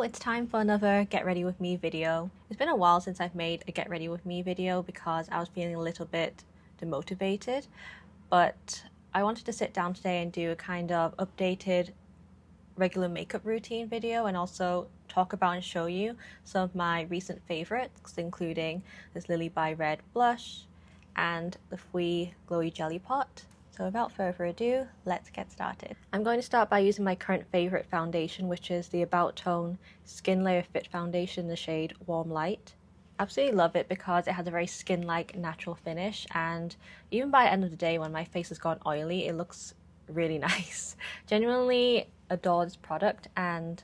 So it's time for another get ready with me video. It's been a while since I've made a get ready with me video because I was feeling a little bit demotivated, but I wanted to sit down today and do a kind of updated regular makeup routine video and also talk about and show you some of my recent favorites, including this lilybyred blush and the fwee glowy jelly pot. So without further ado, let's get started. I'm going to start by using my current favorite foundation, which is the About Tone Skin Layer Fit Foundation in the shade Warm Light. Absolutely love it because it has a very skin-like natural finish, and even by the end of the day when my face has gone oily, it looks really nice. Genuinely adore this product, and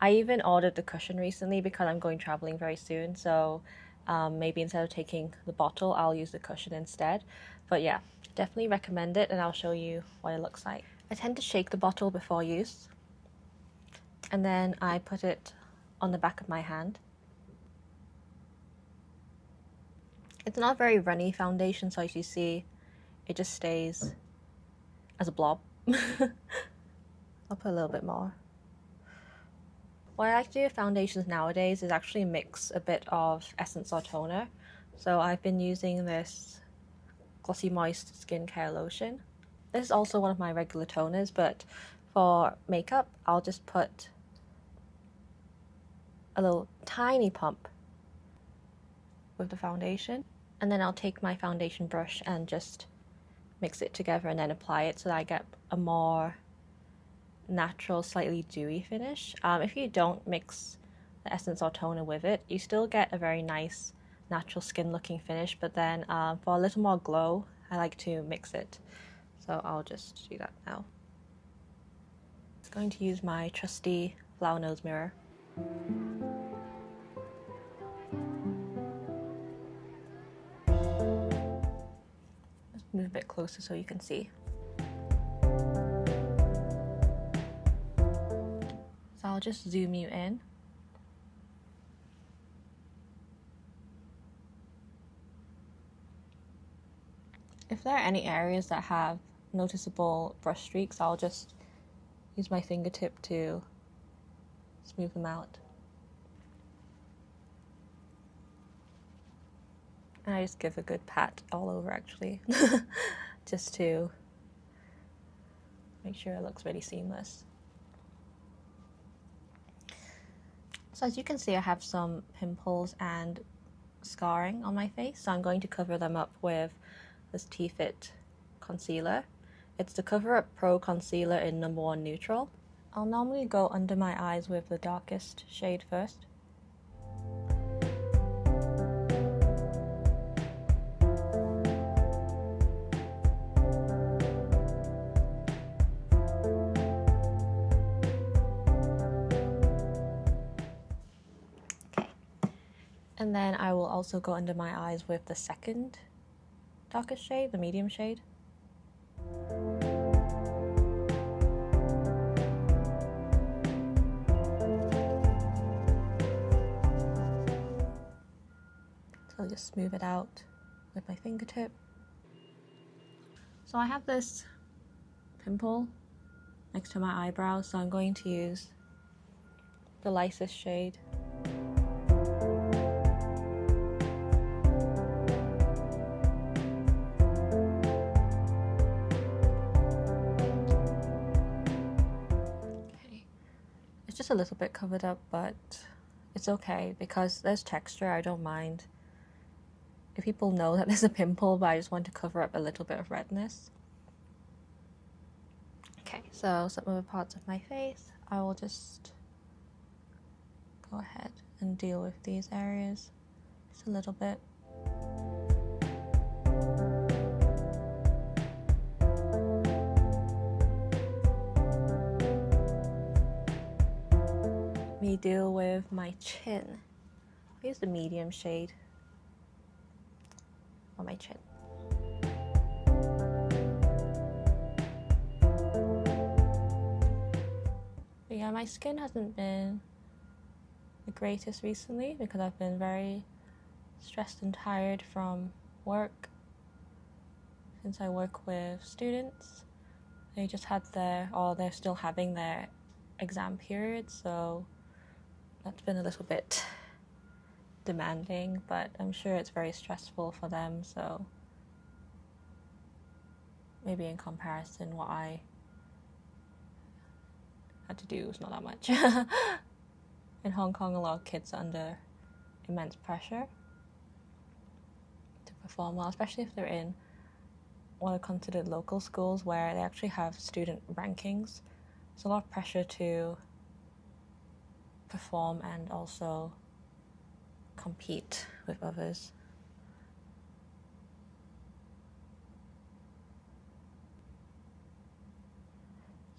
I even ordered the cushion recently because I'm going traveling very soon, so maybe instead of taking the bottle, I'll use the cushion instead. But yeah, definitely recommend it, and I'll show you what it looks like. I tend to shake the bottle before use, and then I put it on the back of my hand. It's not a very runny foundation, so as you see, it just stays as a blob. I'll put a little bit more. What I like to do with foundations nowadays is actually mix a bit of essence or toner. So I've been using this Glossy Moist skincare lotion. This is also one of my regular toners, but for makeup, I'll just put a little tiny pump with the foundation. And then I'll take my foundation brush and just mix it together and then apply it so that I get a more natural, slightly dewy finish. If you don't mix the essence or toner with it, you still get a very nice natural skin looking finish, but then for a little more glow, I like to mix it. So I'll just do that now. I'm going to use my trusty flower nose mirror. Let's move a bit closer so you can see. So I'll just zoom you in. If there are any areas that have noticeable brush streaks, I'll just use my fingertip to smooth them out. And I just give a good pat all over actually, just to make sure it looks really seamless. So as you can see, I have some pimples and scarring on my face, so I'm going to cover them up with this tfit concealer. It's the Cover Up Pro Concealer in No. 1 Neutral. I'll normally go under my eyes with the darkest shade first. Okay. And then I will also go under my eyes with the second darkest shade, the medium shade. So I'll just smooth it out with my fingertip. So I have this pimple next to my eyebrow, so I'm going to use the lightest shade. It's just a little bit covered up, but it's okay because there's texture. I don't mind if people know that there's a pimple, but I just want to cover up a little bit of redness. Okay, so some other parts of my face, I will just go ahead and deal with these areas just a little bit. Me deal with my chin. I'll use the medium shade on my chin. But yeah, my skin hasn't been the greatest recently because I've been very stressed and tired from work. Since I work with students, they just had they're still having their exam period, so That's been a little bit demanding, but I'm sure it's very stressful for them, so maybe in comparison what I had to do was not that much. In Hong Kong, a lot of kids are under immense pressure to perform well, especially if they're in what are considered local schools where they actually have student rankings. There's a lot of pressure to perform and also compete with others.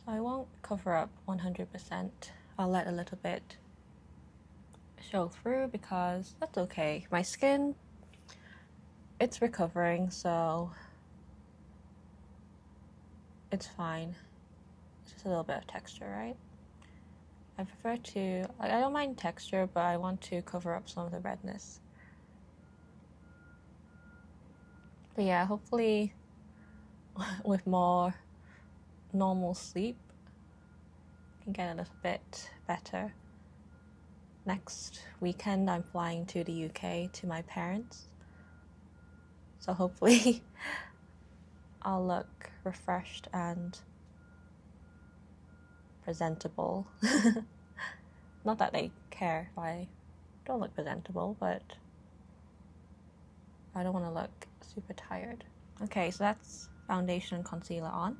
So I won't cover up 100%. I'll let a little bit show through because that's okay. My skin, it's recovering, so it's fine. It's just a little bit of texture, right? I prefer to, I don't mind texture, but I want to cover up some of the redness. But yeah, hopefully with more normal sleep, I can get a little bit better. Next weekend, I'm flying to the UK to my parents. So hopefully I'll look refreshed and presentable. Not that they care if I don't look presentable, but I don't want to look super tired. Okay, so that's foundation and concealer on.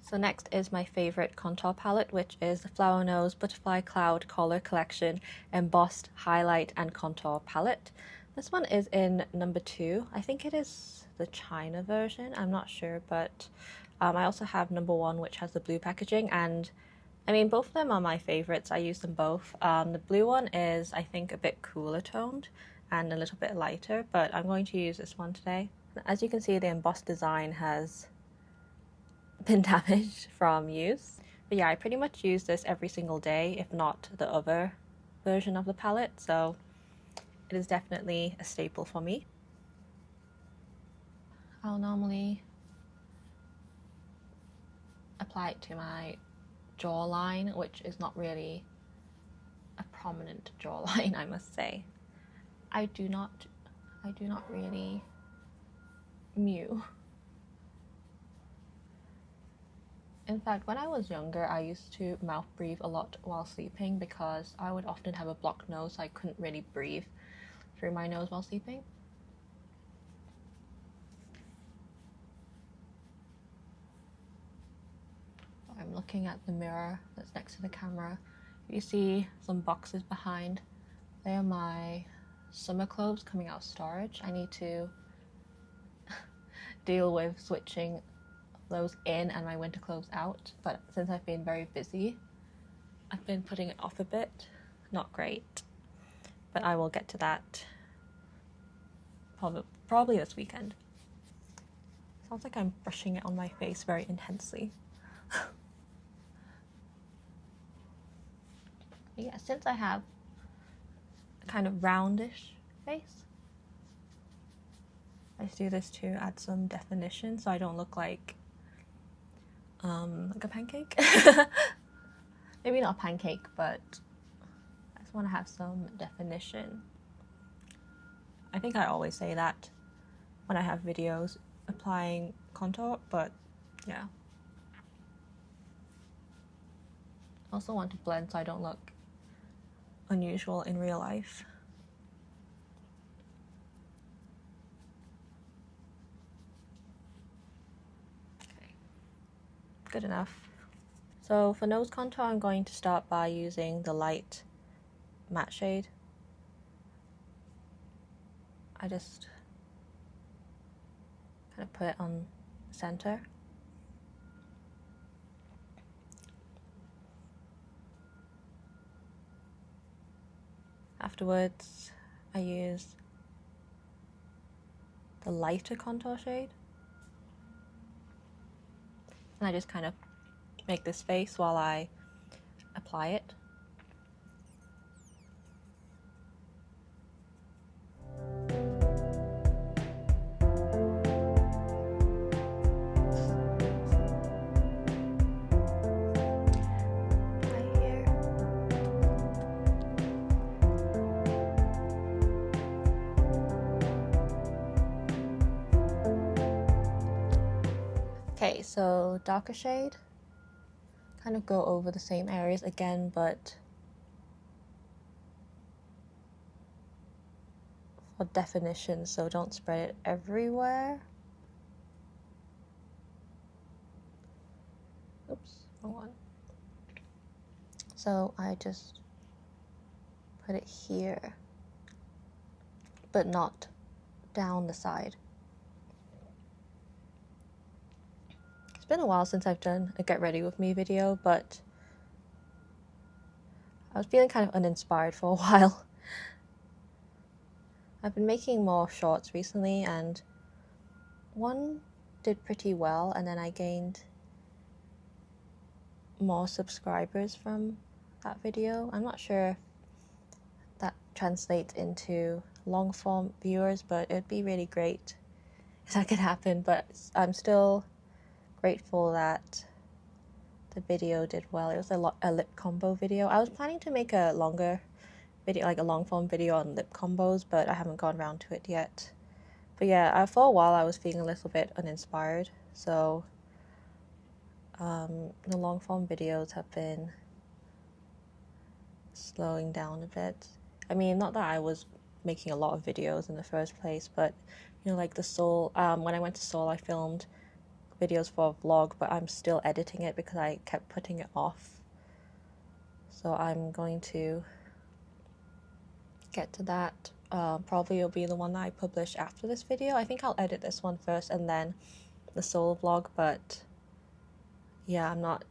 So next is my favorite contour palette, which is the Flower Nose Butterfly Cloud Color Collection Embossed Highlight and Contour Palette. This one is in number 2. I think it is the China version, I'm not sure, but I also have number 1, which has the blue packaging, and I mean, both of them are my favorites. I use them both. The blue one is, I think, a bit cooler toned and a little bit lighter, but I'm going to use this one today. As you can see, the embossed design has been damaged from use. But yeah, I pretty much use this every single day, if not the other version of the palette, so it is definitely a staple for me. I'll normally apply it to my jawline, which is not really a prominent jawline, I must say. I do not really mew. In fact, when I was younger, I used to mouth breathe a lot while sleeping because I would often have a blocked nose, so I couldn't really breathe through my nose while sleeping. I'm looking at the mirror that's next to the camera. You see some boxes behind. They are my summer clothes coming out of storage. I need to deal with switching those in and my winter clothes out, but since I've been very busy, I've been putting it off a bit. Not great, but I will get to that probably this weekend. Sounds like I'm brushing it on my face very intensely. Yeah, since I have a kind of roundish face, I just do this to add some definition so I don't look like a pancake. Maybe not a pancake, but I just want to have some definition. I think I always say that when I have videos applying contour, but yeah. I also want to blend so I don't look unusual in real life. Okay, good enough. So for nose contour, I'm going to start by using the light matte shade. I just kind of put it on center. Afterwards, I use the lighter contour shade. And I just kind of make this face while I apply it. so darker shade. Kind of go over the same areas again, but for definition, so don't spread it everywhere. Oops, wrong one. So I just put it here, but not down the side. It's been a while since I've done a get ready with me video, but I was feeling kind of uninspired for a while. I've been making more shorts recently, and one did pretty well, and then I gained more subscribers from that video. I'm not sure if that translates into long form viewers, but it'd be really great if that could happen. But I'm still grateful that the video did well. It was a lip combo video. I was planning to make a longer video, like a long form video on lip combos, but I haven't gone around to it yet. But yeah, for a while I was feeling a little bit uninspired, so the long form videos have been slowing down a bit. I mean, not that I was making a lot of videos in the first place, but you know, like the Seoul, when I went to Seoul, I filmed videos for a vlog, but I'm still editing it because I kept putting it off. So I'm going to get to that. Probably it'll be the one that I publish after this video. I think I'll edit this one first and then the Seoul vlog, but yeah, I'm not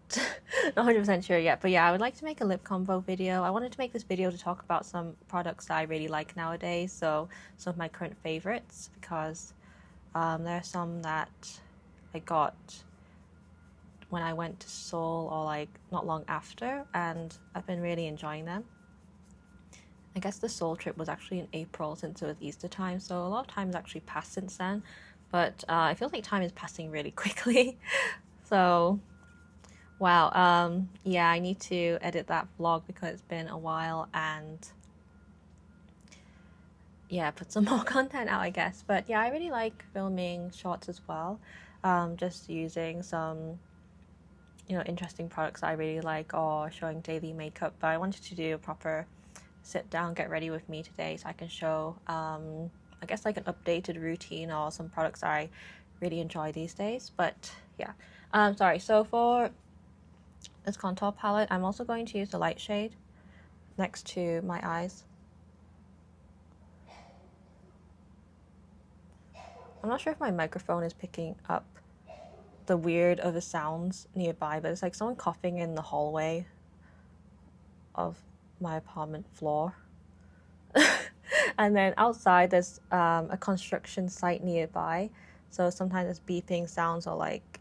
100% sure yet. But yeah, I would like to make a lip combo video. I wanted to make this video to talk about some products that I really like nowadays, so some of my current favorites, because there are some that I got when I went to Seoul or like not long after, and I've been really enjoying them. I guess the Seoul trip was actually in April since it was Easter time, so a lot of time has actually passed since then, but I feel like time is passing really quickly. So wow, yeah, I need to edit that vlog because it's been a while, and yeah, put some more content out, I guess. But yeah, I really like filming shorts as well, just using some, you know, interesting products I really like, or showing daily makeup. But I wanted to do a proper sit down, get ready with me today, so I can show I guess like an updated routine or some products I really enjoy these days. But yeah, sorry, so for this contour palette, I'm also going to use the light shade next to my eyes. I'm not sure if my microphone is picking up the weird of the sounds nearby, but it's like someone coughing in the hallway of my apartment floor. And then outside there's a construction site nearby, so sometimes it's beeping sounds or like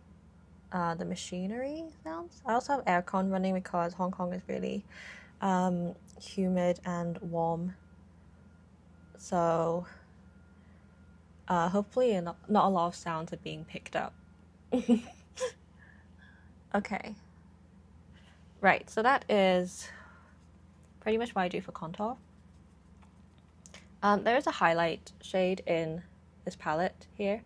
the machinery sounds. I also have aircon running because Hong Kong is really humid and warm, so hopefully not a lot of sounds are being picked up. Okay, right, so that is pretty much what I do for contour. There is a highlight shade in this palette here.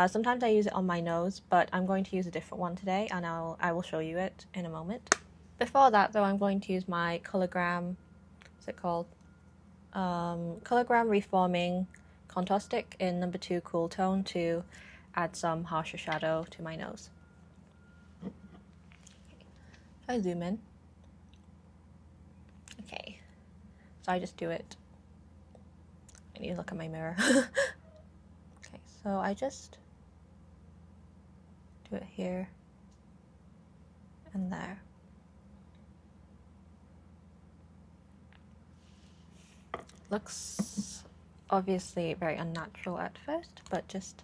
Sometimes I use it on my nose, but I'm going to use a different one today, and I will show you it in a moment. Before that though, I'm going to use my colorgram, what's it called? Colorgram Reforming Contour Stick in number 2 Cool Tone to add some harsher shadow to my nose. I zoom in. Okay, so I just do it. I need to look at my mirror. Okay, so I just do it here and there. Looks obviously very unnatural at first, but just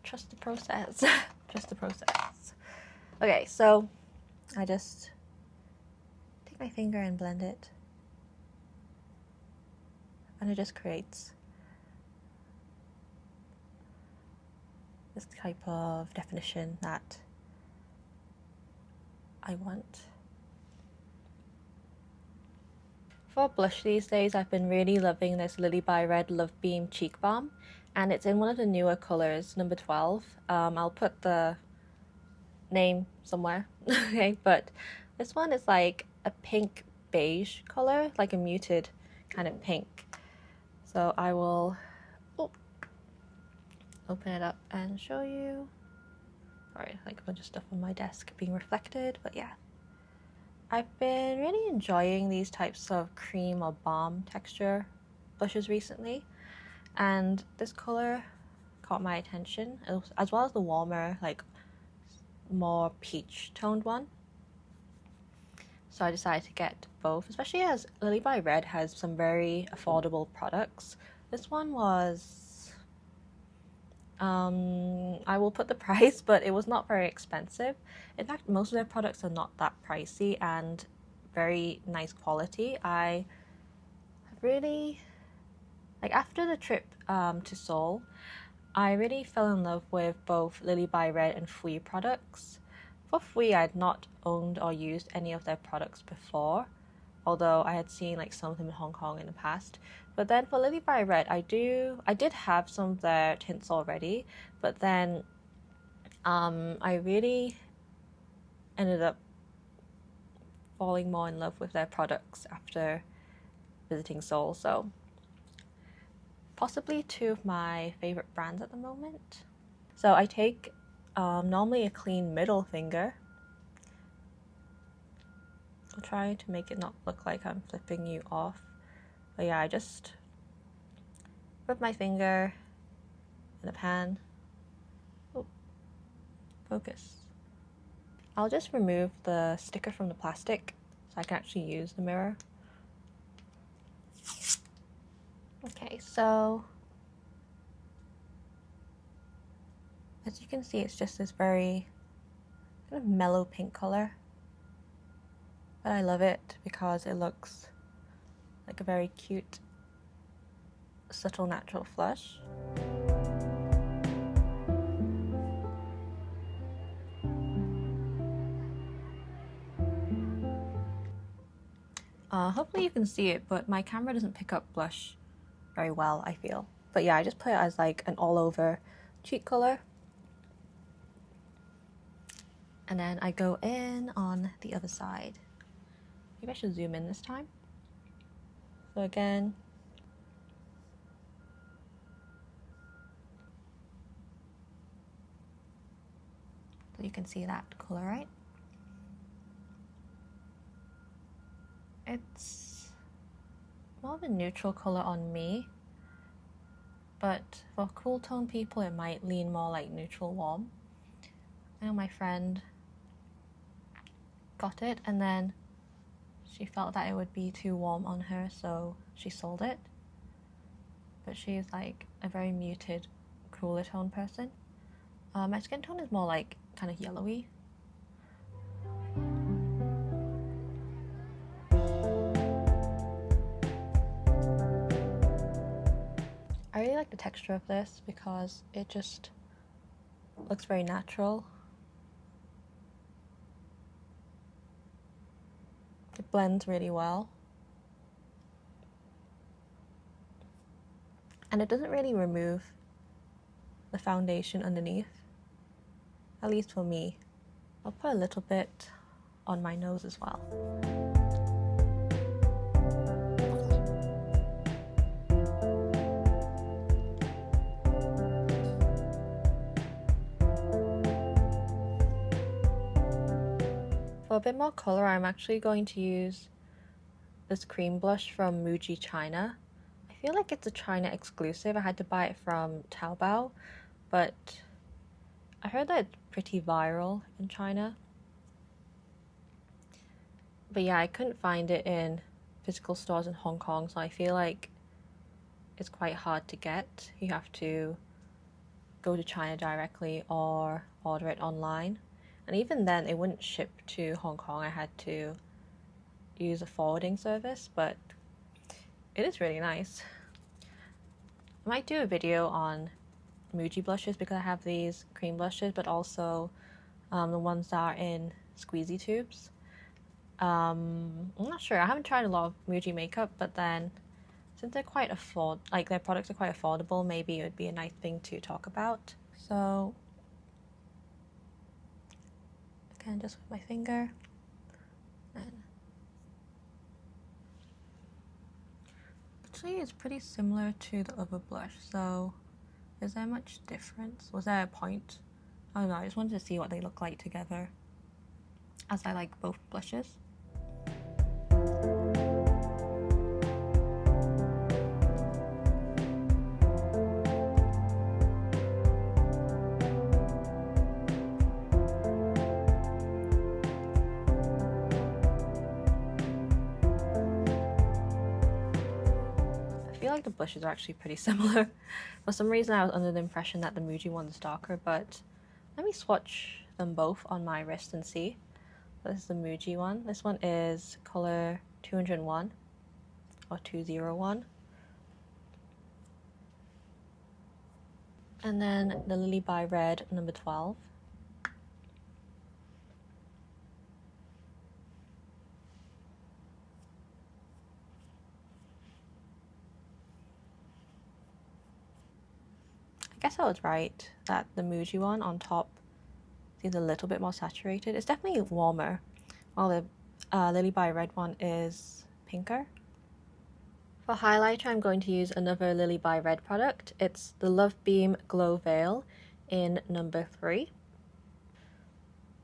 trust the process. Trust the process. Okay, so I just take my finger and blend it, and it just creates this type of definition that I want. For blush these days, I've been really loving this lilybyred Love Beam Cheek Balm, and it's in one of the newer colors, number 12. I'll put the name somewhere. Okay, but this one is like a pink beige color, like a muted kind of pink. So I will open it up and show you. Sorry, like a bunch of stuff on my desk being reflected, but yeah. I've been really enjoying these types of cream or balm texture blushes recently, and this color caught my attention, as well as the warmer, like more peach toned one. So I decided to get both, especially as lilybyred has some very affordable products. This one was, I will put the price, but it was not very expensive. In fact, most of their products are not that pricey and very nice quality. I really, like after the trip to Seoul, I really fell in love with both lilybyred and fwee products. For fwee, I had not owned or used any of their products before, although I had seen like some of them in Hong Kong in the past. But then for lilybyred, I did have some of their tints already, but then I really ended up falling more in love with their products after visiting Seoul. So possibly two of my favorite brands at the moment. So I take normally a clean middle finger. I'll try to make it not look like I'm flipping you off. But yeah, I just put my finger in the pan. Oh, focus. I'll just remove the sticker from the plastic so I can actually use the mirror. Okay, so as you can see, it's just this very kind of mellow pink color. But I love it because it looks like a very cute, subtle natural flush. Hopefully you can see it, but my camera doesn't pick up blush very well, I feel. But yeah, I just put it as like an all-over cheek color. And then I go in on the other side. Maybe I should zoom in this time. So again, so you can see that color, right? It's more of a neutral color on me, but for cool tone people, it might lean more like neutral warm. I know my friend got it and then she felt that it would be too warm on her, so she sold it. But she's like a very muted, cooler tone person. My skin tone is more like kind of yellowy. I really like the texture of this because it just looks very natural. It blends really well. And it doesn't really remove the foundation underneath, at least for me. I'll put a little bit on my nose as well. For a bit more color, I'm actually going to use this cream blush from Muji China. I feel like it's a China exclusive. I had to buy it from Taobao, but I heard that it's pretty viral in China. But yeah, I couldn't find it in physical stores in Hong Kong, so I feel like it's quite hard to get. You have to go to China directly or order it online. And even then, it wouldn't ship to Hong Kong. I had to use a forwarding service, but it is really nice. I might do a video on Muji blushes because I have these cream blushes, but also the ones that are in squeezy tubes. I'm not sure. I haven't tried a lot of Muji makeup, but then since they're quite their products are quite affordable, maybe it would be a nice thing to talk about. So Again, just with my finger. And actually, it's pretty similar to the other blush, so is there much difference? Was there a point? I don't know, I just wanted to see what they look like together, as I like both blushes. I feel like the blushes are actually pretty similar. For some reason I was under the impression that the Muji one is darker, but let me swatch them both on my wrist and see. This is the Muji one. This one is color 201 or 201. And then the lilybyred number 12. I guess I was right that the Muji one on top seems a little bit more saturated. It's definitely warmer, while the lilybyred one is pinker. For highlighter, I'm going to use another lilybyred product. It's the Love Beam Glow Veil in number 3.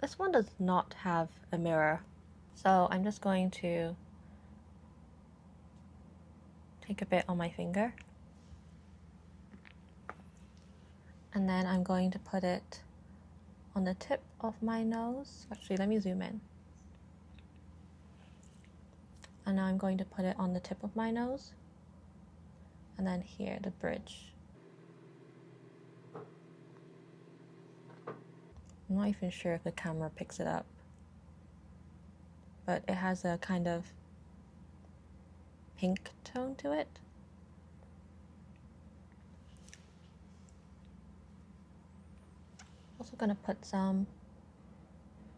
This one does not have a mirror, so I'm just going to take a bit on my finger. And then I'm going to put it on the tip of my nose. Actually, let me zoom in. And now I'm going to put it on the tip of my nose. And then here, the bridge. I'm not even sure if the camera picks it up, but it has a kind of pink tone to it. Also gonna put some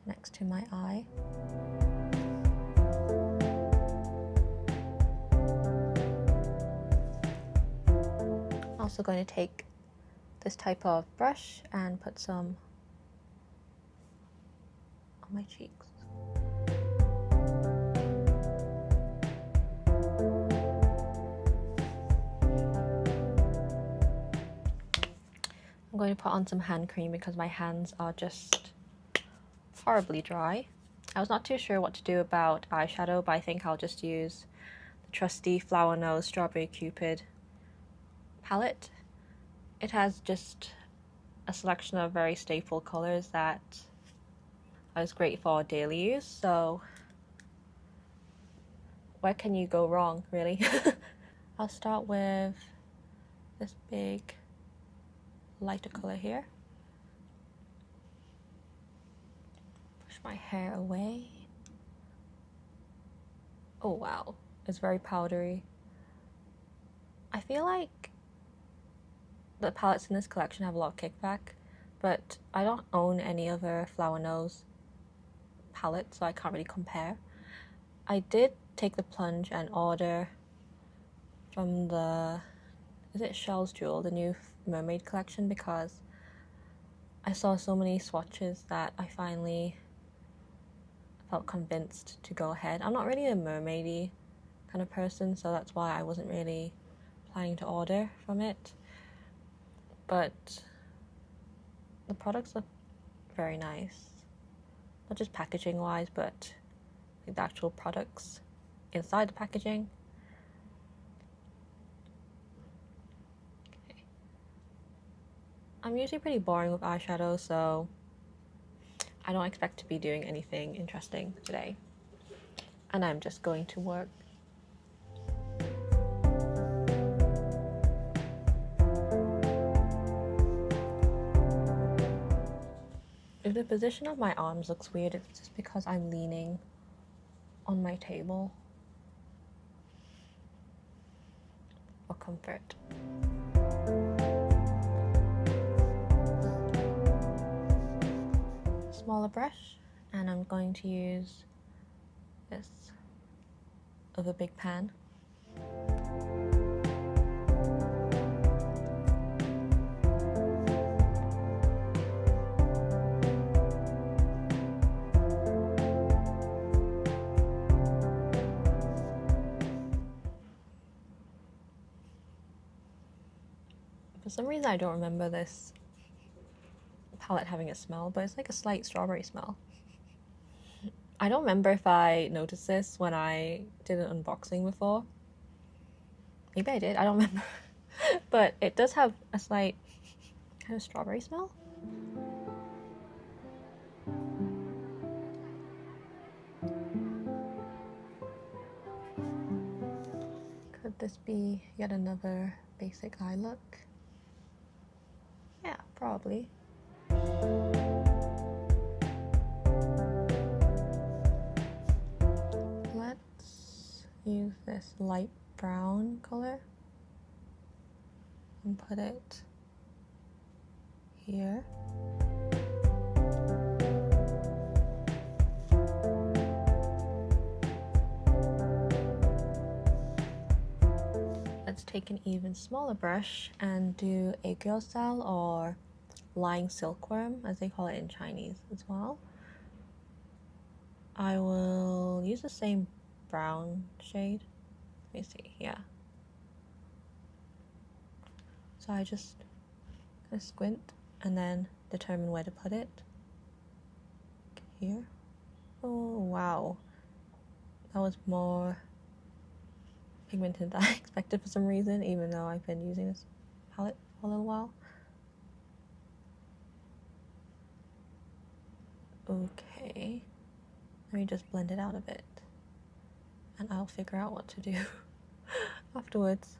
next to my eye. Also going to take this type of brush and put some on my cheeks. I'm going to put on some hand cream because my hands are just horribly dry. I was not too sure what to do about eyeshadow, but I think I'll just use the trusty Flower Nose Strawberry Cupid palette. It has just a selection of very staple colors that is great for daily use, so where can you go wrong, really? I'll start with this big lighter color here. Push my hair away. Oh wow, it's very powdery. I feel like the palettes in this collection have a lot of kickback, but I don't own any other Flower Nose palette, so I can't really compare. I did take the plunge and order from the, is it Shell's Jewel, the new mermaid collection, because I saw so many swatches that I finally felt convinced to go ahead. I'm not really a mermaidy kind of person, so that's why I wasn't really planning to order from it. But the products look very nice, not just packaging wise, but like the actual products inside the packaging. Okay. I'm usually pretty boring with eyeshadow, so I don't expect to be doing anything interesting today, and I'm just going to work. If the position of my arms looks weird, it's just because I'm leaning on my table for comfort. Smaller brush, and I'm going to use this of a big pan. some reason I don't remember this palette having a smell, but it's like a slight strawberry smell. I don't remember if I noticed this when I did an unboxing before. Maybe I did, I don't remember. But it does have a slight kind of strawberry smell. Could this be yet another basic eye look? Yeah, probably. Let's use this light brown color and put it here. Let's take an even smaller brush and do a girl style or lying silkworm, as they call it in Chinese as well. I will use the same brown shade. Let me see, yeah. So I just kind of squint and then determine where to put it. Here. Oh wow, that was more pigmented than I expected for some reason, even though I've been using this palette for a little while. Okay, let me just blend it out a bit and I'll figure out what to do afterwards.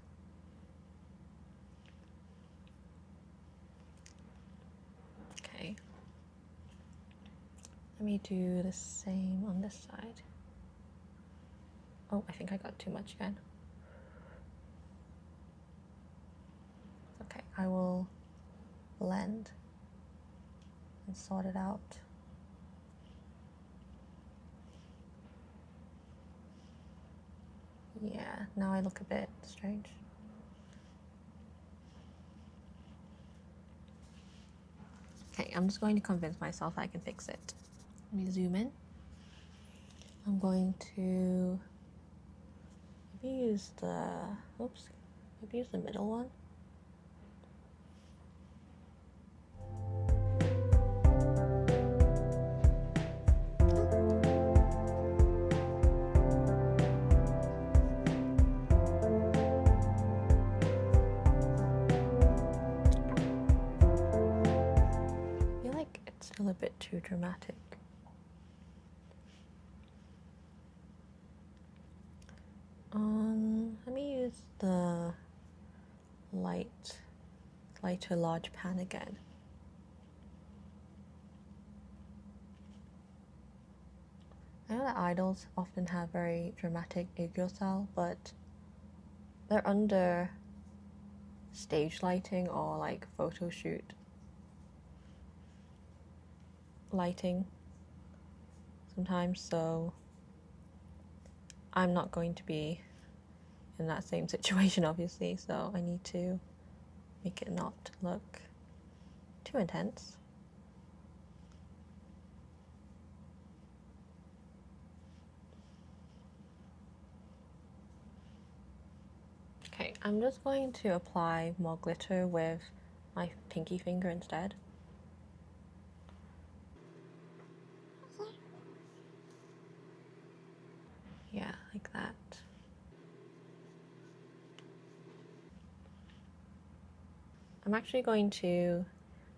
Okay, let me do the same on this side. Oh, I think I got too much again. Okay, I will blend and sort it out. Yeah, now I look a bit strange. Okay, I'm just going to convince myself I can fix it. Let me zoom in. I'm going to maybe use the middle one. I feel like it's still a bit too dramatic. Let me use the lighter large pan again. I know that idols often have very dramatic aegyo style, but they're under stage lighting or like photo shoot lighting sometimes, so I'm not going to be in that same situation obviously, so I need to make it not look too intense. Okay, I'm just going to apply more glitter with my pinky finger instead. Yeah, like that. I'm actually going to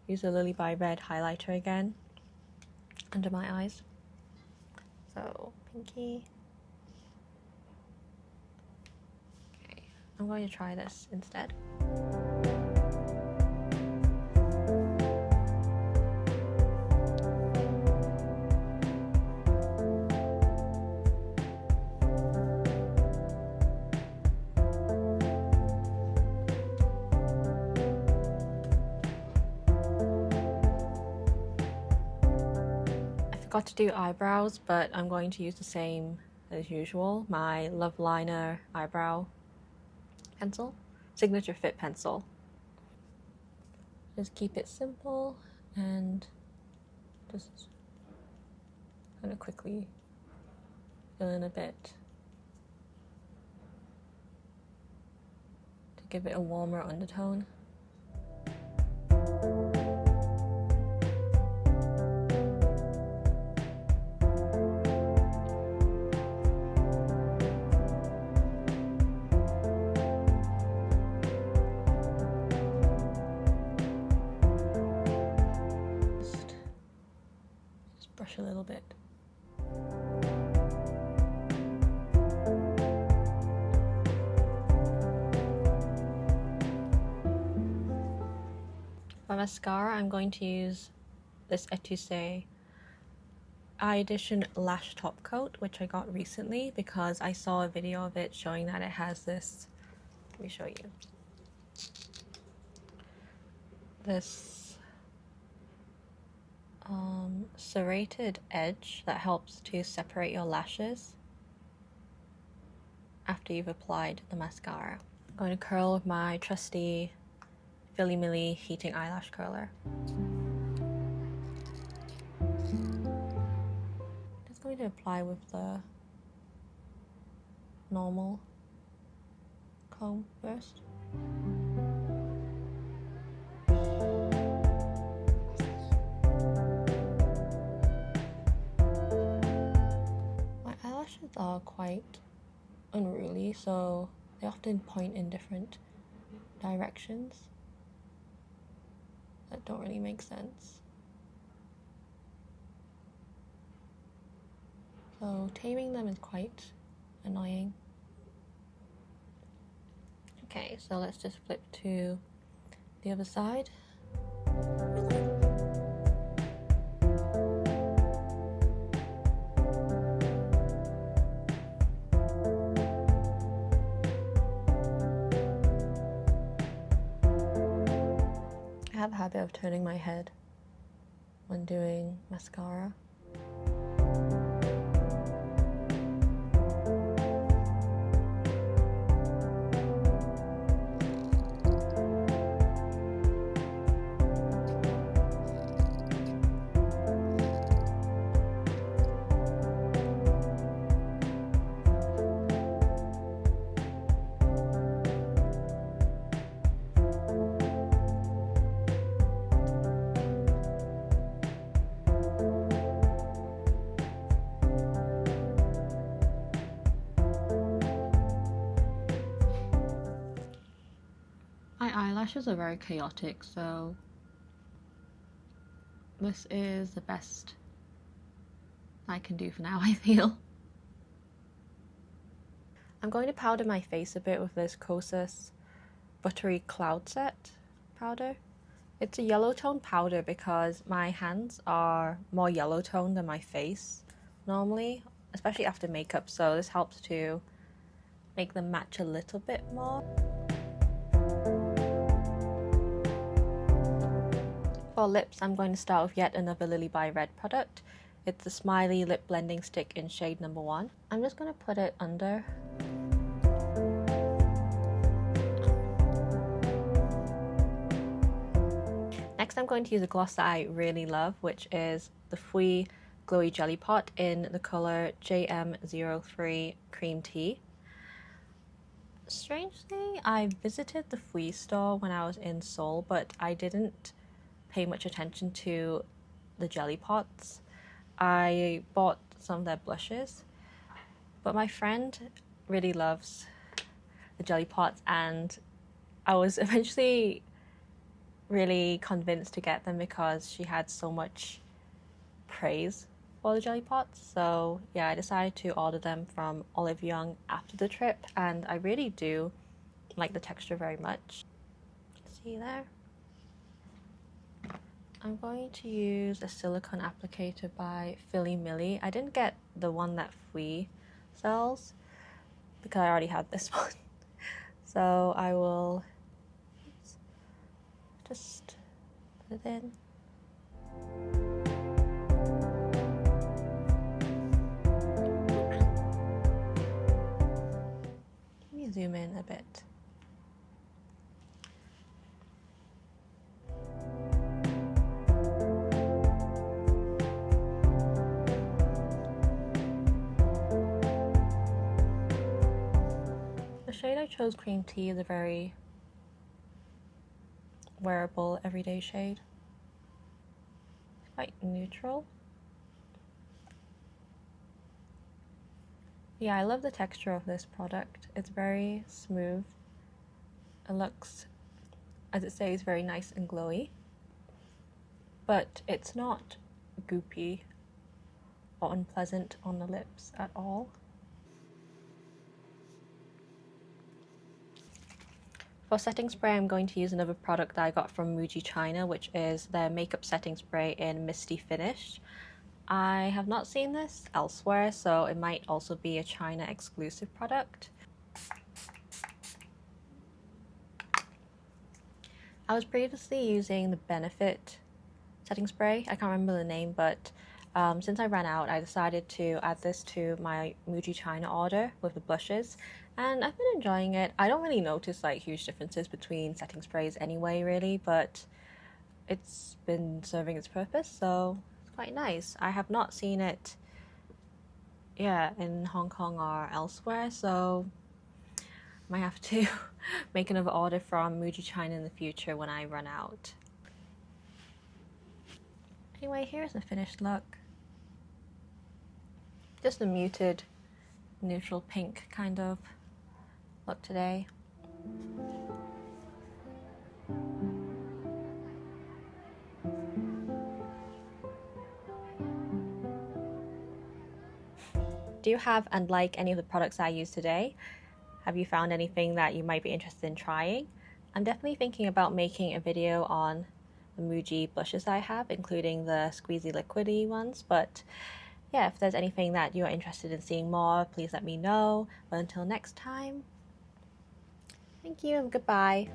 use the lilybyred highlighter again under my eyes. So, pinky. Okay, I'm going to try this instead. Got to do eyebrows, but I'm going to use the same as usual, my Love Liner eyebrow pencil, signature fit pencil. Just keep it simple and just kind of quickly fill in a bit to give it a warmer undertone. brush a little bit. For mascara, I'm going to use this ettusais Eye Edition Lash Top Coat, which I got recently because I saw a video of it showing that it has this, let me show you, this serrated edge that helps to separate your lashes after you've applied the mascara. I'm going to curl with my trusty Philly Millie heating eyelash curler. Just going to apply with the normal comb first. My eyelashes are quite unruly, so they often point in different directions that don't really make sense. So taming them is quite annoying. Okay, so let's just flip to the other side. I have a habit of turning my head when doing mascara. My eyelashes are very chaotic, so this is the best I can do for now, I feel. I'm going to powder my face a bit with this Kosas Buttery Cloud Set powder. It's a yellow tone powder because my hands are more yellow toned than my face normally, especially after makeup, so this helps to make them match a little bit more. For lips, I'm going to start with yet another lilybyred product. It's the Smiley Lip Blending Stick in shade number 1. I'm just going to put it under. Next, I'm going to use a gloss that I really love, which is the fwee Glowy Jelly Pot in the color JM03 Cream Tea. Strangely, I visited the fwee store when I was in Seoul, but I didn't pay much attention to the jelly pots. I bought some of their blushes, but my friend really loves the jelly pots, and I was eventually really convinced to get them because she had so much praise for the jelly pots. So yeah, I decided to order them from Olive Young after the trip, and I really do like the texture very much. See there? I'm going to use a silicone applicator by Philly Millie. I didn't get the one that fwee sells because I already had this one. So I will just put it in. Let me zoom in a bit. The shade I chose, Cream Tea, is a very wearable, everyday shade. It's quite neutral. Yeah, I love the texture of this product. It's very smooth. It looks, as it says, very nice and glowy. But it's not goopy unpleasant on the lips at all. For setting spray, I'm going to use another product that I got from Muji China, which is their makeup setting spray in Misty Finish. I have not seen this elsewhere, so it might also be a China exclusive product. I was previously using the Benefit setting spray. I can't remember the name, but since I ran out, I decided to add this to my Muji China order with the blushes, and I've been enjoying it. I don't really notice like huge differences between setting sprays anyway, really, but it's been serving its purpose, so it's quite nice. I have not seen it, in Hong Kong or elsewhere, so I might have to make another order from Muji China in the future when I run out. Anyway, here's the finished look. Just a muted, neutral pink kind of look today. Do you have and like any of the products I used today? Have you found anything that you might be interested in trying? I'm definitely thinking about making a video on the Muji blushes I have, including the squeezy liquidy ones, but yeah, if there's anything that you're interested in seeing more, please let me know. But until next time, thank you and goodbye.